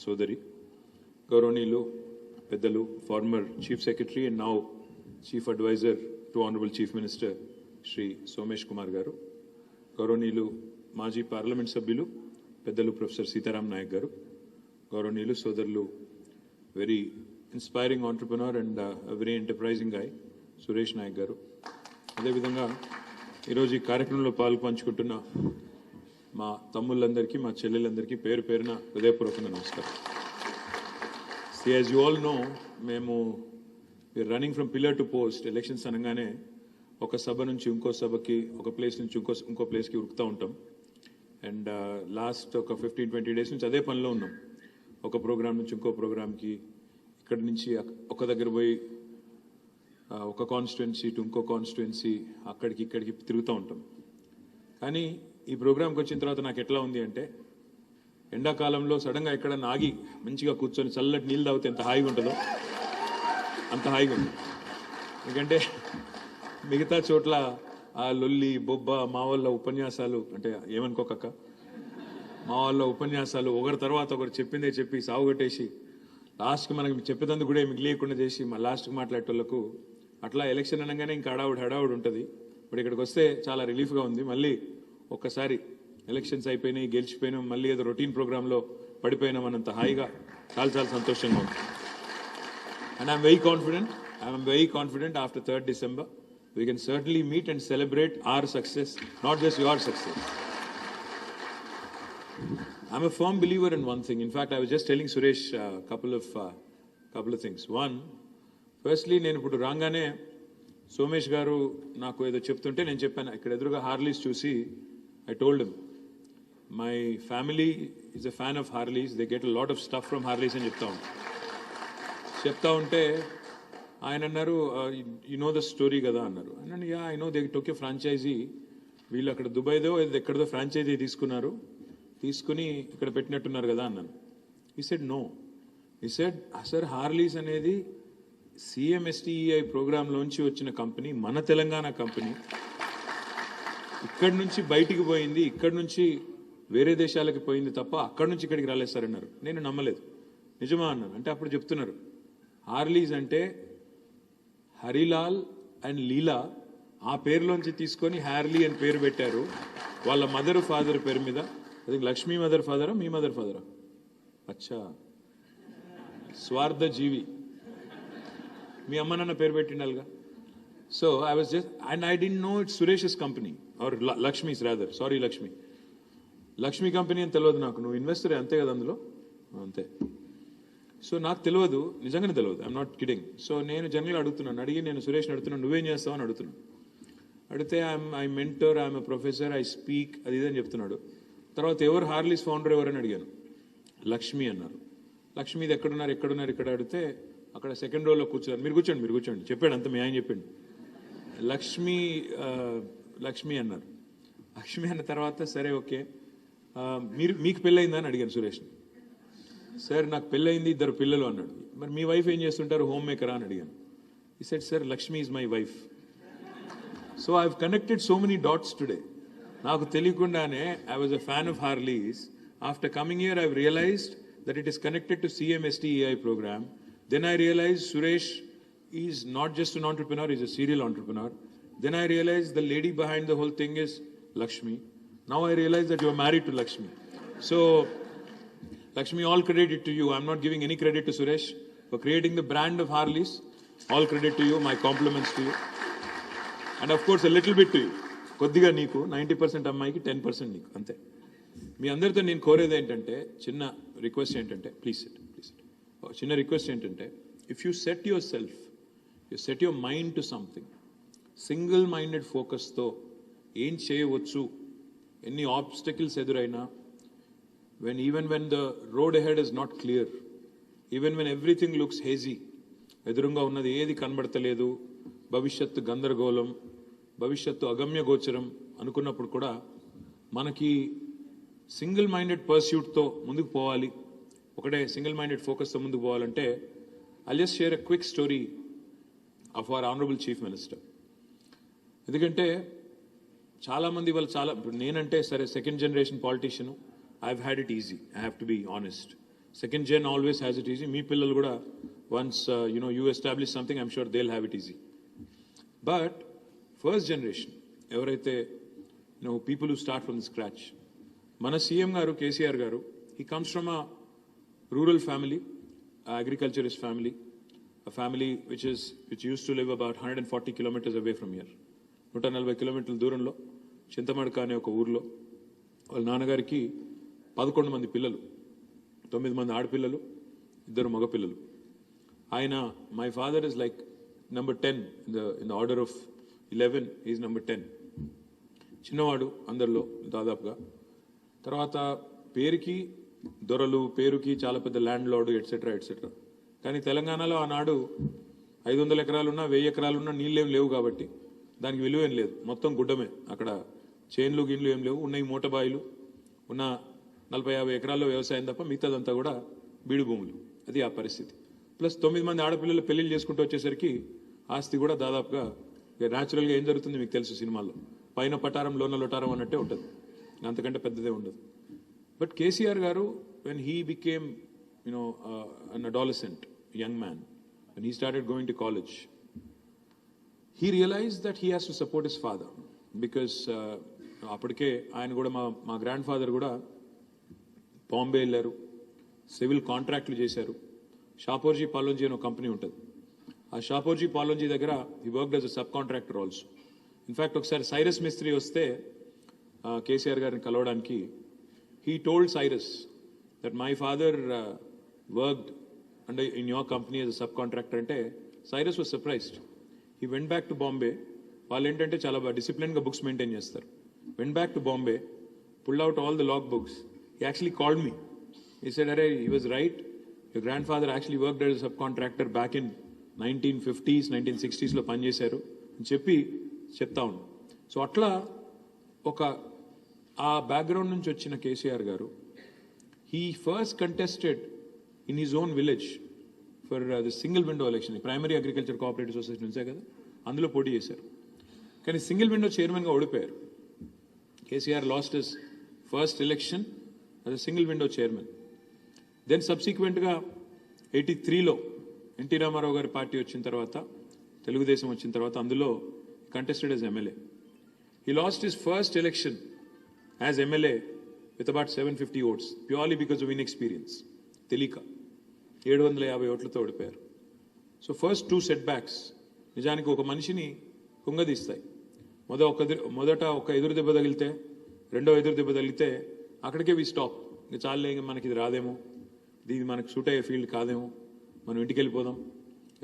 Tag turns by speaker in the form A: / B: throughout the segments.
A: సోదరి గౌరవనీయులు పెద్దలు former chief secretary and now chief advisor to honourable chief minister Shri Somesh Kumar garu, గౌరవనీయులు మాజీ పార్లమెంట్ సభ్యులు పెద్దలు ప్రొఫెసర్ సీతారాం నాయక్ గారు, గౌరవనీయులు సోదరులు very inspiring entrepreneur and very enterprising guy Suresh Nayak garu, అదేవిధంగా ఈరోజు ఈ కార్యక్రమంలో పాల్పంచుకుంటున్న మా తమ్ముళ్ళందరికీ మా చెల్లెలందరికీ పేరు పేరున హృదయపూర్వకంగా నమస్కారం. యాజ్ యూ ఆల్ నో, మేము running from pillar to post. Elections అనగానే ఒక సభ నుంచి ఇంకో సభకి, ఒక ప్లేస్ నుంచి ఇంకో ప్లేస్కి ఉరుకుతూ ఉంటాం. అండ్ లాస్ట్ ఒక 15-20 డేస్ నుంచి అదే పనిలో ఉన్నాం. ఒక ప్రోగ్రామ్ నుంచి ఇంకో ప్రోగ్రామ్కి, ఇక్కడి నుంచి ఒక దగ్గర పోయి ఒక కాన్స్టిట్యున్సీ టు ఇంకో కాన్స్టిట్యున్సీ, అక్కడికి ఇక్కడికి తిరుగుతూ ఉంటాం. కానీ ఈ ప్రోగ్రామ్కి వచ్చిన తర్వాత నాకు ఎట్లా ఉంది అంటే, ఎండాకాలంలో సడన్గా ఎక్కడన్నా ఆగి మంచిగా కూర్చొని చల్లటి నీళ్ళు తాగితే ఎంత హాయిగా ఉంటుందో అంత హాయిగా ఉంది. ఎందుకంటే మిగతా చోట్ల ఆ లొల్లి బొబ్బ, మా వాళ్ళ ఉపన్యాసాలు, అంటే ఏమనుకోకక్క, మా వాళ్ళ ఉపన్యాసాలు ఒకరి తర్వాత ఒకరు చెప్పిందే చెప్పి సాగుగట్టేసి లాస్ట్కి మనకి చెప్పేదందుకు కూడా మిగిలియకుండా చేసి మా లాస్ట్కి మాట్లాడేటోళ్లకు అట్లా ఎలక్షన్ అనగానే ఇంకా హడావుడి ఉంటుంది. బట్ ఇక్కడికి వస్తే చాలా రిలీఫ్గా ఉంది. మళ్ళీ ఒక్కసారి ఎలక్షన్స్ అయిపోయినాయి, గెలిచిపోయినాం, మళ్ళీ ఏదో రొటీన్ ప్రోగ్రాంలో పడిపోయినాం అన్నంత హాయిగా చాలా సంతోషంగా ఉంది. And I'm very confident after 3rd December we can certainly meet and celebrate our success, not just your success. I'm a firm believer in one thing. In fact, I was just telling Suresh couple of things. One, firstly, నేను ఇప్పుడు రాగానే సోమేష్ గారు నాకు ఏదో చెప్తుంటే నేను చెప్పాను, ఇక్కడ ఎదురుగా హార్లీస్ చూసి I told him, my family is a fan of Harleys. They get a lot of stuff from Harleys అని చెప్తా ఉంటే ఆయన అన్నారు, యు నో ద స్టోరీ కదా అన్నారు. అన్నాను, yeah I know, they took a franchisee. వీళ్ళు అక్కడ దుబాయ్దో ఎక్కడదో ఫ్రాంచైజీ తీసుకుని ఇక్కడ పెట్టినట్టున్నారు కదా అన్నాను. ఈ సెడ్ నో. ఈ సెడ్ సార్, హార్లీస్ అనేది CMSTEI ప్రోగ్రాంలోంచి వచ్చిన కంపెనీ, మన తెలంగాణ కంపెనీ. ఇక్కడి నుంచి బయటికి పోయింది, ఇక్కడి నుంచి వేరే దేశాలకి పోయింది తప్ప అక్కడి నుంచి ఇక్కడికి రాలేదు సార్ అన్నారు. నేను నమ్మలేదు. నిజమా అన్నాను. అంటే అప్పుడు చెప్తున్నారు, హార్లీస్ అంటే హరిలాల్ అండ్ లీలా ఆ పేరులోంచి తీసుకొని హ్యార్లీ అని పేరు పెట్టారు వాళ్ళ మదర్ ఫాదర్ పేరు మీద. అది లక్ష్మీ మదర్ ఫాదరా, మీ మదర్ ఫాదరా? అచ్చా, స్వార్థ జీవి. మీ అమ్మ నాన్న పేరు పెట్టిండాలిగా. So I was just, and I didn't know it's Suresh's company or Lakshmi's rather. Sorry, Lakshmi company అని తెలియదు నాకు. నువ్వు ఇన్వెస్టర్ అంతే కదా అందులో? అంతే. సో నాకు తెలియదు, నిజంగానే తెలియదు. I'm not kidding. సో నేను జనరల్గా అడుగుతున్నాను, నేను సురేష్ని అడుగుతున్నాను, నువ్వేం చేస్తావు అని అడుగుతున్నాను. అడిగితే I mentor, I'm professor, I speak, అది ఇదని చెప్తున్నాడు. తర్వాత ఎవరు హార్లీస్ ఫౌండర్ ఎవరని అడిగాను. లక్ష్మి అన్నారు. లక్ష్మీది ఎక్కడున్నారు ఇక్కడ అడిగితే అక్కడ సెకండ్ రోలో కూర్చున్నారు. మీరు కూర్చోండి చెప్పాడు. అంత మీ ఆయన చెప్పండి. లక్ష్మి అన్నారు. లక్ష్మి అన్న తర్వాత సరే ఓకే, మీకు పెళ్ళయిందా అని అడిగాను సురేష్ని. సార్ నాకు పెళ్ళయింది, 2 పిల్లలు అన్నాడు. మరి మీ వైఫ్ ఏం చేస్తుంటారు, హోమ్ మేకరా అని అడిగాను. He said sir, Lakshmi is my wife. So I have connected so many dots today. నాకు తెలియకుండానే I was a fan of Harleys. After coming here I realised that it is connected to CMSTEI program. Then I realized Suresh is not just an entrepreneur, he's a serial entrepreneur. Then I realized the lady behind the whole thing is Lakshmi. Now I realize that you are married to Lakshmi. So Lakshmi, all credit to you. I'm not giving any credit to Suresh for creating the brand of Harleys. All credit to you. My compliments to you. And of course a little bit to you. కొద్దిగా నీకు 90% అమ్మాయికి 10% నీకు, అంతే. మీ అందరితో నేను కోరేది ఏంటంటే, చిన్న రిక్వెస్ట్ ఏంటంటే, ప్లీజ్ చిన్న రిక్వెస్ట్ ఏంటంటే, if you set your mind to something, single minded ఫోకస్తో ఏం చేయవచ్చు, ఎన్ని ఆబ్స్టకిల్స్ ఎదురైనా, even when the road ahead is not clear, even when everything looks hazy, ఎదురుగా ఉన్నది ఏది కనబడతలేదు, భవిష్యత్తు గందరగోళం, భవిష్యత్తు అగమ్య గోచరం అనుకున్నప్పుడు కూడా మనకి సింగిల్ మైండెడ్ పర్స్యూట్తో ముందుకు పోవాలి, ఒకటే సింగిల్ మైండెడ్ ఫోకస్తో ముందుకు పోవాలంటే, I'll just share a quick story of our honorable chief minister. ఎందుకంటే చాలామంది వాళ్ళు ఇప్పుడు నేనంటే సరే second generation politician, I've had it easy, I have to be honest. Second gen always has it easy. Me pillalu kuda once you establish something, I'm sure they'll have it easy. But first generation, ఎవరైతే people who start from scratch. Mana CM garu, KCR garu, he comes from a rural family, agriculturist family, a family which used to live about 140 kilometers away from here. 140 కిలోమీటర్ల దూరంలో చింతమడక అనే ఒక ఊర్లో వాళ్ళ నాన్నగారికి 11 మంది పిల్లలు, 9 మంది ఆడపిల్లలు, 2 మగపిల్లలు. ఆయన my father is like number 10 in the order of 11, he is number 10. చిన్నవాడు అందరిలో దాదాపుగా. తర్వాత పేరుకి దొరలు, పేరుకి చాలా పెద్ద ల్యాండ్ లార్డు ఎట్సెట్రా ఎట్సెట్రా. కానీ తెలంగాణలో ఆనాడు 500 ఎకరాలున్నా 1000 ఎకరాలున్నా నీళ్ళేం లేవు కాబట్టి దానికి విలువ ఏం లేదు. మొత్తం గుడ్డమే. అక్కడ చేన్లు గిన్లు ఏం లేవు. ఉన్న ఈ మూటబాయిలు, ఉన్న 40-50 ఎకరాల్లో వ్యవసాయం తప్ప మిగతాదంతా కూడా బీడు భూములు. అది ఆ పరిస్థితి. ప్లస్ 9 మంది ఆడపిల్లలు పెళ్లిళ్ళు చేసుకుంటూ వచ్చేసరికి ఆస్తి కూడా దాదాపుగా న్యాచురల్గా ఏం జరుగుతుంది మీకు తెలుసు సినిమాల్లో, పైన పటారం లోన లొటారం అన్నట్టే ఉంటుంది, అంతకంటే పెద్దదే ఉండదు. బట్ కేసీఆర్ గారు when he became an adolescent young man, when he started going to college, he realized that he has to support his father because అప్పటికే ఆయన కూడా మా గ్రాండ్ ఫాదర్ కూడా బాంబే వెళ్ళారు, సివిల్ కాంట్రాక్ట్లు చేశారు. షాపోర్జీ పాలోంజీ అనే కంపెనీ ఉంటుంది. ఆ షాపోర్జీ పాలోంజీ దగ్గర he worked as a sub contractor also. In fact ఒకసారి సైరస్ మిస్త్రీ వస్తే కేసీఆర్ గారిని కలవడానికి, he told Cyrus that my father worked in your company as a subcontractor. Ante Cyrus was surprised. He went back to Bombay. వాళ్ళు ఏంటంటే చాలా discipline గా books maintain చేస్తారు. Went back to Bombay, pulled out all the log books. He actually called me. He said, "Arey, he was right. Your grandfather actually worked as a subcontractor back in 1950s, 1960s లో పనిచేశారు" అని చెప్తా ఉన్నాను. So అట్లా ఒక ఆ background నుంచి వచ్చిన కేసీఆర్ గారు, he first contested in his own village for the single window election. Primary agriculture cooperative society నుంచే కదా, అందులో పోటీ చేశారు. కానీ సింగిల్ విండో చైర్మన్గా ఓడిపోయారు. KCR lost his first election as a single window chairman. Then సబ్సిక్వెంట్గా 83లో ఎన్టీ రామారావు గారి పార్టీ వచ్చిన తర్వాత, తెలుగుదేశం వచ్చిన తర్వాత అందులో contested as MLA. He lost his first election as MLA with about 750 votes purely because of inexperience. తెలియక 750 ఓట్లతో ఓడిపోయారు. సో ఫస్ట్ 2 setbacks నిజానికి ఒక మనిషిని కుంగదీస్తాయి. మొదట ఒక ఎదురు దెబ్బ తగిలితే, రెండో ఎదురు దెబ్బ తగిలితే అక్కడికే వి స్టాప్. ఇంకా చాలే, మనకి ఇది రాదేమో, ఇది మనకు సూట్ అయ్యే ఫీల్డ్ కాదేమో, మనం ఇంటికి వెళ్ళిపోదాం,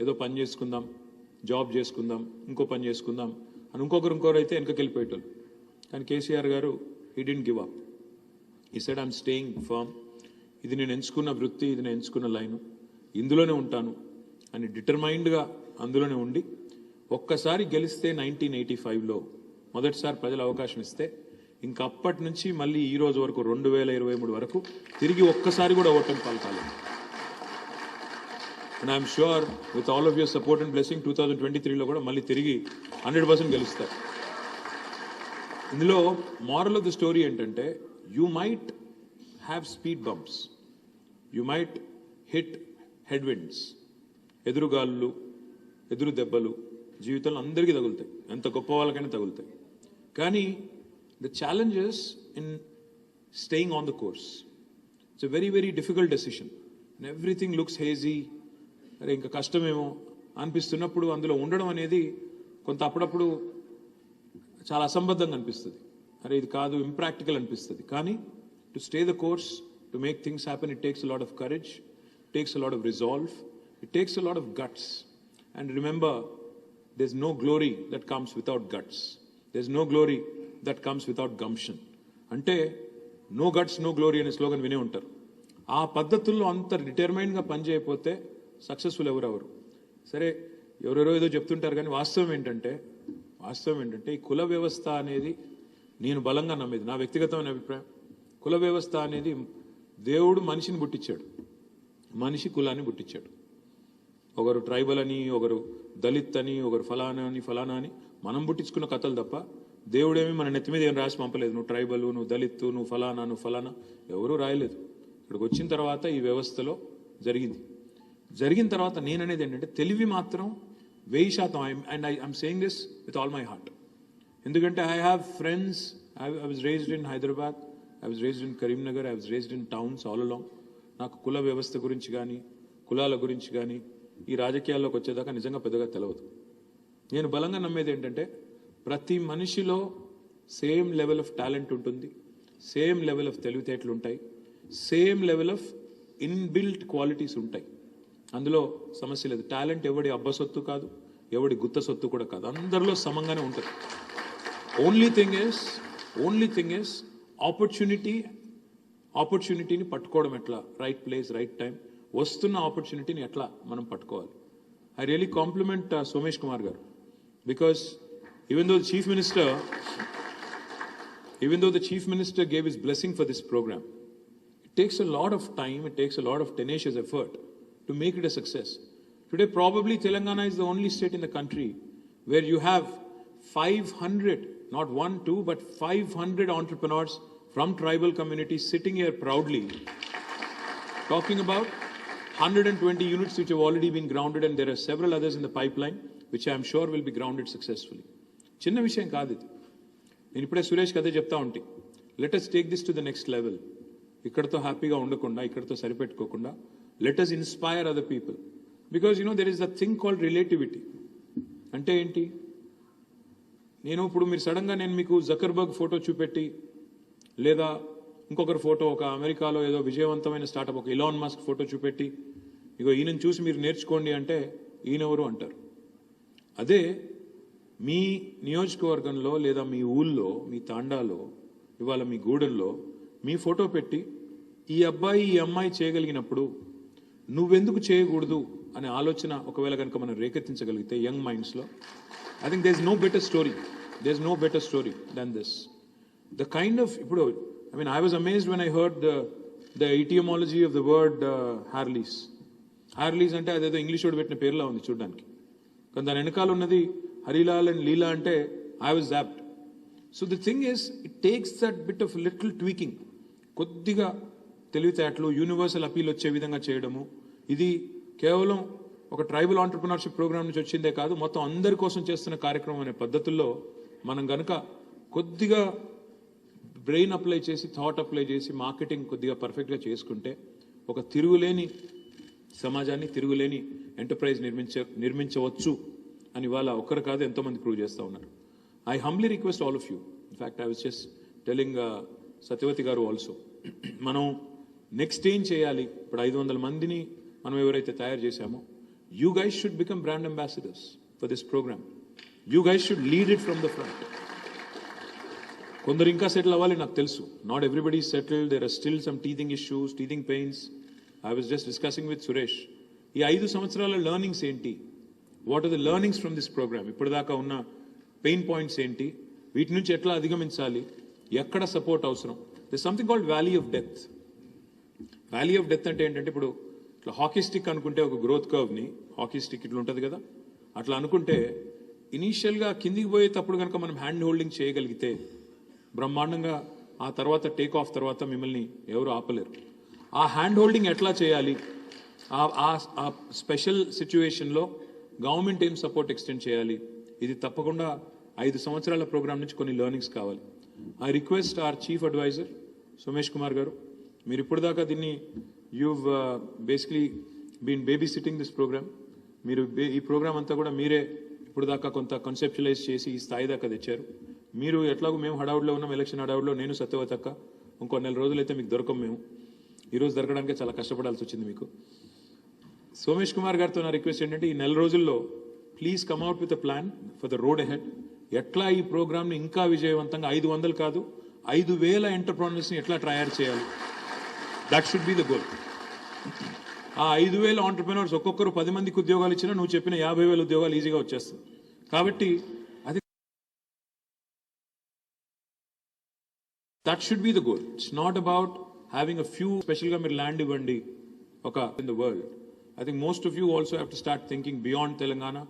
A: ఏదో పని చేసుకుందాం, జాబ్ చేసుకుందాం, ఇంకో పని చేసుకుందాం అని ఇంకొకరు అయితే వెనకకి వెళ్ళిపోయేటోళ్ళు. కానీ కేసీఆర్ గారు he didn't give up. He said, I'm staying firm. ఇది నేను ఎంచుకున్న వృత్తి, ఇది నేను ఎంచుకున్న లైను, ఇందులోనే ఉంటాను అని డిటర్మైన్డ్గా అందులోనే ఉండి, ఒక్కసారి గెలిస్తే 1985లో మొదటిసారి ప్రజలు అవకాశం ఇస్తే, ఇంకా అప్పటి నుంచి మళ్ళీ ఈ రోజు వరకు 2023 వరకు తిరిగి ఒక్కసారి కూడా ఓటమి పాల్కాలేదు. And I'm sure with all of your support and blessing 2023లో కూడా మళ్ళీ తిరిగి 100% గెలుస్తారు. ఇందులో మారల్ ఆఫ్ ద స్టోరీ ఏంటంటే, you might have speed bumps, you might hit head winds, ఎదురుగాళ్ళు, ఎదురు దెబ్బలు జీవితంలో అందరికీ తగులుతాయి, ఎంత గొప్ప వాళ్ళకైనా తగులుతాయి. కానీ the challenges in staying on the course, it's a very very difficult decision. And everything looks hazy, అరే ఇంకా కష్టమేమో అనిపిస్తున్నప్పుడు అందులో ఉండడం అనేది కొంత అప్పుడప్పుడు చాలా అసంబద్ధంగా అనిపిస్తుంది. అరే ఇది కాదు, ఇంప్రాక్టికల్ అనిపిస్తుంది. కానీ to stay the course, to make things happen, it takes a lot of courage, it takes a lot of resolve, it takes a lot of guts. And remember, there is no glory that comes without guts, there is no glory that comes without gumption. అంటే no guts no glory అనే slogan వినే ఉంటారు. ఆ పద్ధతుల్లో అంత డిటర్మైన్డ్గా పనిచేయకపోతే successful ఎవరెవరు. సరే ఎవరెవరో ఏదో చెప్తుంటారు, కానీ వాస్తవం ఏంటంటే ఈ కుల వ్యవస్థ అనేది నేను బలంగా నమ్మేది, నా వ్యక్తిగతమైన అభిప్రాయం. కుల వ్యవస్థ అనేది దేవుడు మనిషిని పుట్టించాడు, మనిషి కులాన్ని పుట్టించాడు. ఒకరు ట్రైబల్ అని, ఒకరు దళిత్ అని, ఒకరు ఫలానా అని మనం పుట్టించుకున్న కథలు తప్ప దేవుడేమి మన నెత్తి మీద ఏం రాసి పంపలేదు. నువ్వు ట్రైబల్, నువ్వు దళిత్, నువ్వు ఫలానా ఎవరూ రాయలేదు. ఇక్కడికి వచ్చిన తర్వాత ఈ వ్యవస్థలో జరిగిన తర్వాత నేను అనేది ఏంటంటే తెలివి మాత్రం 1000%. And I'm saying this with all my heart. ఎందుకంటే I have friends. I was raised in Hyderabad, I was raised in Karimnagar, I was raised in towns all along. నాకు కుల వ్యవస్థ గురించి కానీ కులాల గురించి కానీ ఈ రాజకీయాల్లోకి వచ్చేదాకా నిజంగా పెద్దగా తెలియదు. నేను బలంగా నమ్మేది ఏంటంటే ప్రతి మనిషిలో సేమ్ లెవెల్ ఆఫ్ టాలెంట్ ఉంటుంది, సేమ్ లెవెల్ ఆఫ్ తెలివితేటలు ఉంటాయి, same level of inbuilt qualities ఉంటాయి. అందులో సమస్య లేదు. టాలెంట్ ఎవడి అబ్బ సొత్తు కాదు, ఎవడి గుత్త సొత్తు కూడా కాదు, అందరిలో సమంగానే ఉంటుంది. ఓన్లీ థింగ్ ఇస్ ఆపర్చునిటీని పట్టుకోవడం ఎట్లా, రైట్ ప్లేస్ రైట్ టైం, వస్తున్న ఆపర్చునిటీని ఎట్లా మనం పట్టుకోవాలి. I really compliment Somesh Kumar garu, because even though the chief minister gave his blessing for this program, it takes a lot of time, it takes a lot of tenacious effort to make it a success. Today probably Telangana is the only state in the country where you have 500, not 1 2 but 500 entrepreneurs from tribal communities sitting here proudly talking about 120 units which have already been grounded, and there are several others in the pipeline which I am sure will be grounded successfully. చిన్న విషయం కాదు ఇది. నేను ఇప్పుడే సురేష్కి అదే చెప్తా ఉంటే, let us take this to the next level. ఇక్కడతో హ్యాపీగా ఉండకుండా, ఇక్కడతో సరిపెట్టుకోకుండా, let us inspire other people. Because there is the thing called relativity. అంటే ఏంటి? ఇప్పుడు మీరు సడన్గా నేను మీకు జకర్బర్గ్ ఫోటో చూపెట్టి, లేదా ఇంకొకరి ఫోటో, ఒక అమెరికాలో ఏదో విజయవంతమైన స్టార్టప్ ఒక ఇలాన్ మస్క్ ఫోటో చూపెట్టి, ఇగో ఈయనను చూసి మీరు నేర్చుకోండి అంటే ఈయనెవరు అంటారు. అదే మీ నియోజకవర్గంలో లేదా మీ ఊళ్ళో, మీ తాండాలో, ఇవాళ మీ గూడెల్లో మీ ఫోటో పెట్టి ఈ అబ్బాయి ఈ అమ్మాయి చేయగలిగినప్పుడు నువ్వెందుకు చేయకూడదు అనే ఆలోచన ఒకవేళ కనుక మనం రేకెత్తించగలిగితే యంగ్ మైండ్స్లో, I think there is no better story than this. The kind of ఇప్పుడు I was amazed when I heard the etymology of the word Harleys. Harleys అంటే అదేదో ఇంగ్లీష్ వాడు పెట్టిన పేరులా ఉంది చూడడానికి, కానీ దాని వెనకాల ఉన్నది హరిలాల్ అండ్ లీలా అంటే I was zapped. So the thing is, it takes that bit of little tweaking, కొద్దిగా తెలివితేటలు, యూనివర్సల్ అపీల్ వచ్చే విధంగా చేయడము. ఇది కేవలం ఒక ట్రైబల్ ఆంటర్ప్రినర్షిప్ ప్రోగ్రామ్ నుంచి వచ్చిందే కాదు, మొత్తం అందరి కోసం చేస్తున్న కార్యక్రమం అనే పద్ధతుల్లో మనం గనక కొద్దిగా బ్రెయిన్ అప్లై చేసి, థాట్ అప్లై చేసి, మార్కెటింగ్ కొద్దిగా పర్ఫెక్ట్గా చేసుకుంటే ఒక తిరుగులేని సమాజాన్ని, తిరుగులేని ఎంటర్ప్రైజ్ నిర్మించవచ్చు అని వాళ్ళ ఒక్కరు కాదు ఎంతోమంది ప్రూవ్ చేస్తూ ఉన్నారు. I humbly request all of you. In fact I was just telling Satyavathi garu also, మనం నెక్స్ట్ ఏం చేయాలి? ఇప్పుడు 500 మందిని మనం ఎవరైతే తయారు చేశామో, you guys should become brand ambassadors for this program. You guys should lead it from the front. కొందరు ఇంకా సెటిల్ అవ్వాలి, నాకు తెలుసు. Not everybody is settled, there are still some teething issues, teething pains. I was just discussing with Suresh, ఈ 5 సంవత్సరాల learnings ఏంటి, what are the learnings from this program, ఇప్పటిదాకా ఉన్న పెయిన్ పాయింట్స్ ఏంటి, వీటి నుంచి ఎట్లా అధిగమించాలి, ఎక్కడ సపోర్ట్ అవసరం. This something called valley of death. Valley of death అంటే ఏంటంటే, ఇప్పుడు ఇట్లా హాకీ స్టిక్ అనుకుంటే ఒక గ్రోత్ కర్వ్ని, హాకీ స్టిక్ ఇట్లా ఉంటుంది కదా, అట్లా అనుకుంటే ఇనీషియల్గా కిందికి పోయేటప్పుడు కనుక మనం హ్యాండ్ హోల్డింగ్ చేయగలిగితే బ్రహ్మాండంగా, ఆ తర్వాత టేక్ ఆఫ్ తర్వాత మిమ్మల్ని ఎవరు ఆపలేరు. ఆ హ్యాండ్ హోల్డింగ్ ఎట్లా చేయాలి, ఆ స్పెషల్ సిచ్యువేషన్లో గవర్నమెంట్ ఏం సపోర్ట్ ఎక్స్టెండ్ చేయాలి, ఇది తప్పకుండా 5 సంవత్సరాల ప్రోగ్రామ్ నుంచి కొన్ని లెర్నింగ్స్ కావాలి. I request our chief adviser Somesh Kumar garu, మీరు ఇప్పటిదాకా దీన్ని you've basically been babysitting this program. మీరు ఈ ప్రోగ్రామ్ అంతా కూడా మీరే ఇప్పుడు దాకా కొంత కన్సెప్చువలైజ్ చేసి ఈ స్థాయి దాకా తెచ్చారు. మీరు ఎట్లాగో మేము హడావుడిలో ఉన్నాం, ఎలక్షన్ హడావుడిలో, నేను సత్యవతక్క, ఇంకో 4 రోజులైతే మీకు దొరకం. మేము ఈరోజు దొరకడానికి చాలా కష్టపడాల్సి వచ్చింది మీకు. సోమేష్ కుమార్ గారితో నా రిక్వెస్ట్ ఏంటంటే, ఈ 4 రోజుల్లో please come out with a plan for the road ahead. ఎట్లా ఈ ప్రోగ్రామ్ని ఇంకా విజయవంతంగా 500 కాదు 5,000 ఎంటర్ప్రెన్యూర్స్ని ఎట్లా తయారు చేయాలి, that should be the goal. ఆ 5,000 ఆంటర్ప్రెన్యూర్స్ ఒక్కొక్కరు 10 మందికి ఉద్యోగాలు ఇచ్చినా నువ్వు చెప్పిన 50,000 ఉద్యోగాలు ఈజీగా వచ్చేస్తుంది. కాబట్టి అది that should be the goal. It's not about having a few, స్పెషల్గా మీరు ల్యాండ్ ఇవ్వండి ఒక in the world. I think most of you also have to start thinking beyond Telangana,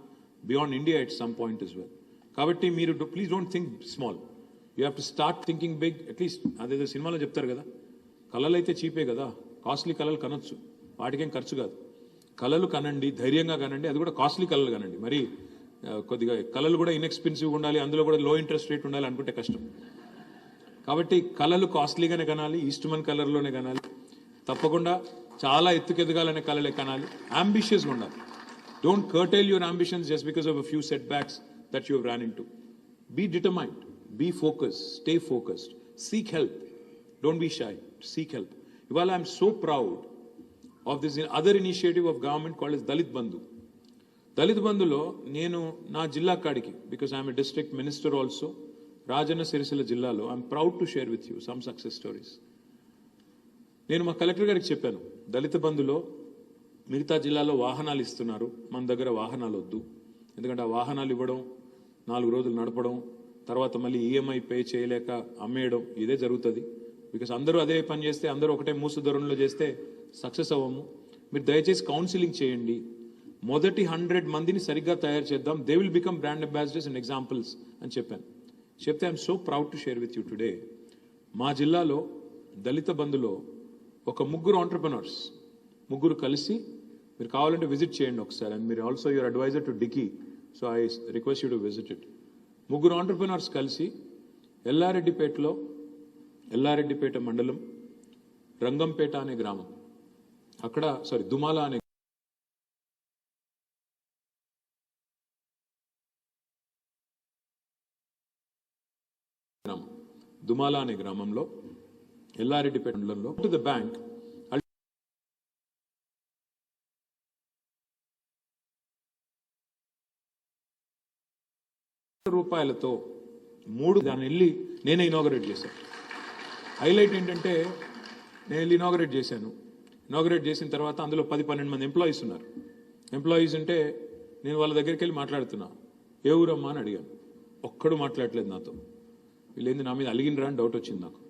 A: beyond India at some point as well. Kabatti meeru please don't think small. You have to start thinking big. At least adedo cinema lo cheptaru kada, kalalaithe cheape kada, costly కళలు కనొచ్చు, వాటికేం ఖర్చు కాదు. కళలు కనండి, ధైర్యంగా కనండి, అది కూడా costly కళలు కనండి. మరి కొద్దిగా కళలు కూడా ఇన్ఎక్స్పెన్సివ్గా ఉండాలి, అందులో కూడా లో ఇంట్రెస్ట్ రేట్ ఉండాలి అనుకుంటే కష్టం. కాబట్టి కళలు కాస్ట్లీగానే కనాలి, ఈస్ట్మన్ కలర్లోనే కనాలి, తప్పకుండా చాలా ఎత్తుకెదగాలనే కళలే కనాలి, అంబిషియస్గా ఉండాలి. Don't curtail your ambitions just because of a few set backs that you have run in to. Be determined, be focused, stay focused, seek help, don't be shy, seek help. While I'm so proud of this other initiative of government called as Dalit Bandhu. Dalit Bandhulo nenu na jilla kadiki, because I'm a district minister also, Rajanna Sirisila jillalo, I'm proud to share with you some success stories. నేను మా collector గారికి చెప్పాను, దళిత బంధులో మిగతా జిల్లాలో వాహనాలు ఇస్తున్నారు, మన దగ్గర వాహనాలు వద్దు. ఎందుకంటే ఆ వాహనాలు ఇవ్వడం, 4 రోజులు నడపడం, తర్వాత మళ్ళీ ఈఎంఐ పే చేయలేక అమ్మేయడం, ఇదే జరుగుతుంది. బికాస్ అందరూ అదే పని చేస్తే, అందరూ ఒకటే మూసు ధోరణిలో చేస్తే సక్సెస్ అవ్వము. మీరు దయచేసి కౌన్సిలింగ్ చేయండి, మొదటి 100 మందిని సరిగ్గా తయారు చేద్దాం, they will become brand ambassadors and examples అని చెప్పాను. చెప్తే I'm so proud to share with you today, మా జిల్లాలో దళిత బంధులో ఒక 3 ఆంటర్ప్రెనర్స్, 3 కలిసి, మీరు కావాలంటే విజిట్ చేయండి ఒకసారి, అండ్ మీరు also your adviser to DICCI, so I request you to visit it. 3 entrepreneurs కలిసి ఎల్లారెడ్డిపేట మండలం రంగంపేట అనే గ్రామం, అక్కడ దుమాల అనే గ్రామం, దుమాల అనే గ్రామంలో ఎల్లారెడ్డిపేట మండలంలో టు ద బ్యాంక్ రూపాయలతో 3 దాన్ని వెళ్ళి నేనే ఇనాగరేట్ చేశాను. హైలైట్ ఏంటంటే, నేను వెళ్ళి ఇనాగరేట్ చేశాను. ఇనాగరేట్ చేసిన తర్వాత అందులో 10-12 మంది ఎంప్లాయీస్ ఉన్నారు. ఎంప్లాయీస్ ఉంటే నేను వాళ్ళ దగ్గరికి వెళ్ళి మాట్లాడుతున్నా, ఏ ఊరమ్మా అని అడిగాను. ఒక్కడు మాట్లాడలేదు నాతో. వీళ్ళేంది నా మీద అలిగినరా అని డౌట్ వచ్చింది నాకు.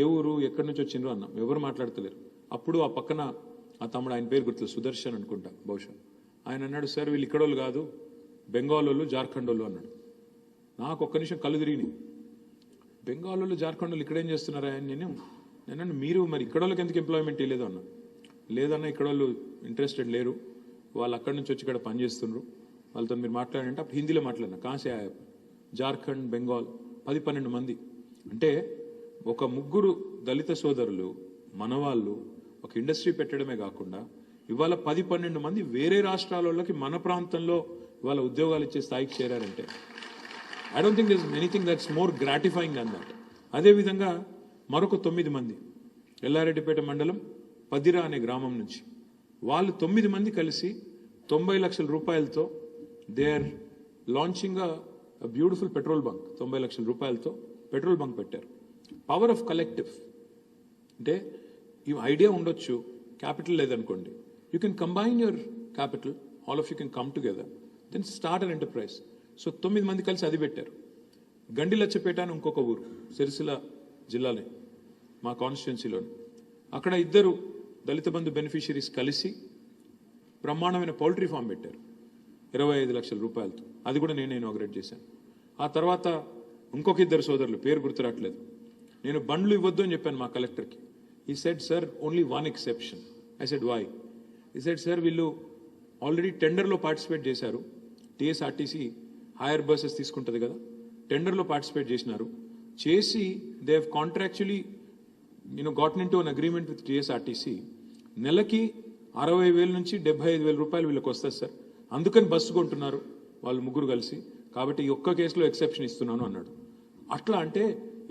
A: ఏ ఊరు, ఎక్కడి నుంచి వచ్చిండ్రు అన్నా, ఎవరు మాట్లాడతలేరు. అప్పుడు ఆ పక్కన ఆ తమ్ముడు, ఆయన పేరు గుర్తులేదు, సుదర్శన్ అనుకుంటా బహుశా, ఆయన అన్నాడు, సార్ వీళ్ళు ఇక్కడోళ్ళు కాదు, బెంగాల్ వాళ్ళు, జార్ఖండ్ వాళ్ళు అన్నాడు. నాకు ఒక్క నిమిషం కళ్ళు తిరిగినాయి. బెంగాల్ వాళ్ళు, జార్ఖండ్ వాళ్ళు ఇక్కడేం చేస్తున్నారా అని నేను మీరు మరి ఇక్కడ వాళ్ళకి ఎందుకు ఎంప్లాయ్మెంట్ ఇవ్వలేదు అన్నా. లేదన్నా, ఇక్కడ వాళ్ళు ఇంట్రెస్టెడ్ లేరు, వాళ్ళు అక్కడి నుంచి వచ్చి ఇక్కడ పనిచేస్తున్నారు, వాళ్ళతో మీరు మాట్లాడంటే అప్పుడు హిందీలో మాట్లాడినా. కాసే జార్ఖండ్, బెంగాల్ 10-12 మంది. అంటే ఒక 3 దళిత సోదరులు మనవాళ్ళు ఒక ఇండస్ట్రీ పెట్టడమే కాకుండా ఇవాళ 10-12 మంది వేరే రాష్ట్రాలకి మన ప్రాంతంలో ఇవాళ ఉద్యోగాలు ఇచ్చే స్థాయికి చేరారంటే, I don't think there is anything that's more gratifying than that. అదేవిధంగా మరొక 9 మంది ఎల్లారెడ్డిపేట మండలం పదిరా అనే గ్రామం నుంచి, వాళ్ళు 9 మంది కలిసి 90 లక్షల రూపాయలతో they are launching a beautiful petrol bunk. 90 లక్షల రూపాయలతో పెట్రోల్ బంక్ పెట్టారు. పవర్ ఆఫ్ కలెక్టివ్ అంటే, ఈ ఐడియా ఉండొచ్చు, క్యాపిటల్ లేదనుకోండి, you can combine your capital, all of you can come together, then start an enterprise. So 9 మంది కలిసి అది పెట్టారు. గండిలచ్చపేట అని ఇంకొక ఊరు, సిరిసిల్ల జిల్లాలో మా కాన్స్టిట్యున్సీలోని, అక్కడ 2 దళిత బంధు బెనిఫిషరీస్ కలిసి బ్రహ్మాండమైన పౌల్ట్రీ ఫామ్ పెట్టారు 25 లక్షల రూపాయలతో. అది కూడా నేనే ఇనాగరేట్ చేశాను. ఆ తర్వాత ఇంకొక 2 సోదరులు, పేరు గుర్తురాట్లేదు, నేను బండ్లు ఇవ్వద్దు అని చెప్పాను మా కలెక్టర్కి. He said, sir only 1 exception. I said why? He said, sir వీళ్ళు ఆల్రెడీ టెండర్లో పార్టిసిపేట్ చేశారు, టీఎస్ఆర్టీసీ హైయర్ బస్సెస్ తీసుకుంటుంది కదా, టెండర్లో పార్టిసిపేట్ చేసినారు, చేసి they have contractually gotten in to an agreement with TSRTC, నెలకి 60,000 నుంచి 75,000 రూపాయలు వీళ్ళకి వస్తుంది సార్, అందుకని బస్సు కొంటున్నారు వాళ్ళు 3 కలిసి, కాబట్టి ఈ ఒక్క కేసులో ఎక్సెప్షన్ ఇస్తున్నాను అన్నాడు. అట్లా అంటే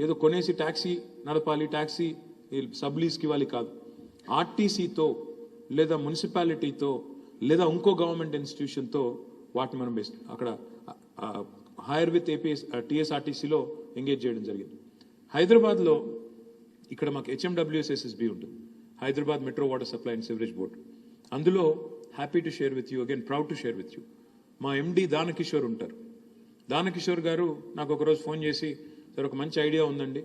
A: ఏదో కొనేసి ట్యాక్సీ నడపాలి, ట్యాక్సీ సబ్ లీజ్కి ఇవ్వాలి కాదు, ఆర్టీసీతో లేదా మున్సిపాలిటీతో లేదా ఇంకో గవర్నమెంట్ ఇన్స్టిట్యూషన్తో వాటిని మనం అక్కడ హైర్ విత్ టీఎస్ఆర్టీసీలో ఎంగేజ్ చేయడం జరిగింది. హైదరాబాద్లో ఇక్కడ మాకు HMWSSB ఉంటుంది, Hyderabad metro water supply and sewerage board. అందులో happy to share with you, again proud to share with you, మా MD దానకిషోర్ ఉంటారు. దానకిషోర్ గారు నాకు ఒకరోజు ఫోన్ చేసి, సార్ ఒక మంచి ఐడియా ఉందండి,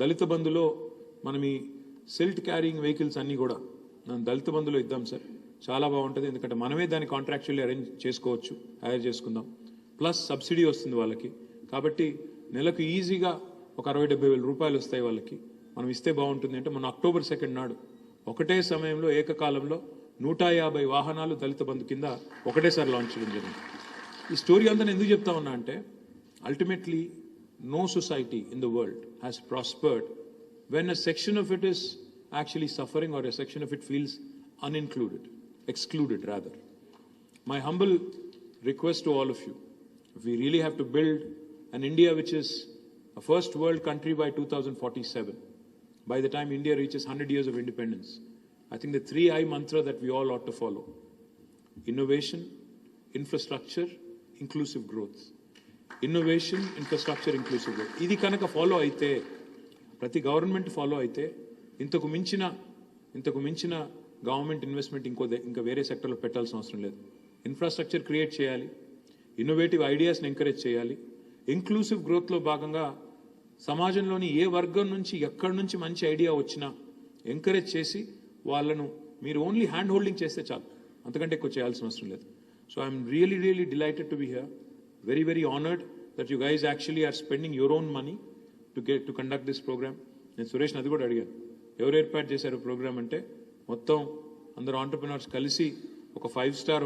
A: దళిత బంధులో మనం ఈ సిల్ట్ క్యారింగ్ వెహికల్స్ అన్నీ కూడా మనం దళిత బంధులో ఇద్దాం సార్, చాలా బాగుంటుంది, ఎందుకంటే మనమే దాన్ని కాంట్రాక్చువల్లీ అరేంజ్ చేసుకోవచ్చు, హైర్ చేసుకుందాం, ప్లస్ సబ్సిడీ వస్తుంది వాళ్ళకి, కాబట్టి నెలకు ఈజీగా ఒక 60-70 వేల రూపాయలు వస్తాయి వాళ్ళకి, మనం ఇస్తే బాగుంటుంది అంటే మన అక్టోబర్ 2 నాడు ఒకటే సమయంలో ఏకకాలంలో 150 వాహనాలు దళిత బంధు కింద ఒకటేసారి లాంచ్ చేయడం జరిగింది. ఈ స్టోరీ అంతా నేను ఎందుకు చెప్తా ఉన్నా అంటే ultimately no society in the world has prospered when a section of it is actually suffering or a section of it feels excluded rather. My humble request to all of you, if we really have to build an India which is a first world country by 2047, by the time India reaches 100 years of independence, I think the 3I mantra that we all ought to follow: innovation, infrastructure, inclusive growth. Innovation, infrastructure, inclusive growth. ఇది కనుక follow అయితే, ప్రతి government follow అయితే ఇంతకు మించిన government investment ఇంకా వేరే సెక్టర్లో పెట్టాల్సిన అవసరం లేదు. ఇన్ఫ్రాస్ట్రక్చర్ క్రియేట్ చేయాలి, ఇన్నోవేటివ్ ఐడియాస్ని ఎంకరేజ్ చేయాలి. ఇంక్లూసివ్ గ్రోత్లో భాగంగా సమాజంలోని ఏ వర్గం నుంచి ఎక్కడి నుంచి మంచి ఐడియా వచ్చినా ఎంకరేజ్ చేసి వాళ్ళను మీరు ఓన్లీ హ్యాండ్ హోల్డింగ్ చేస్తే చాలు, అంతకంటే ఎక్కువ చేయాల్సిన అవసరం లేదు. So I'm really delighted to be here. Very honored that you guys actually are spending your own money to conduct this program. నేను సురేష్ అది కూడా అడిగాను, ఎవరు ఏర్పాటు చేశారు ప్రోగ్రామ్ అంటే మొత్తం అందరు ఆంటర్ప్రినర్స్ కలిసి ఒక 5 స్టార్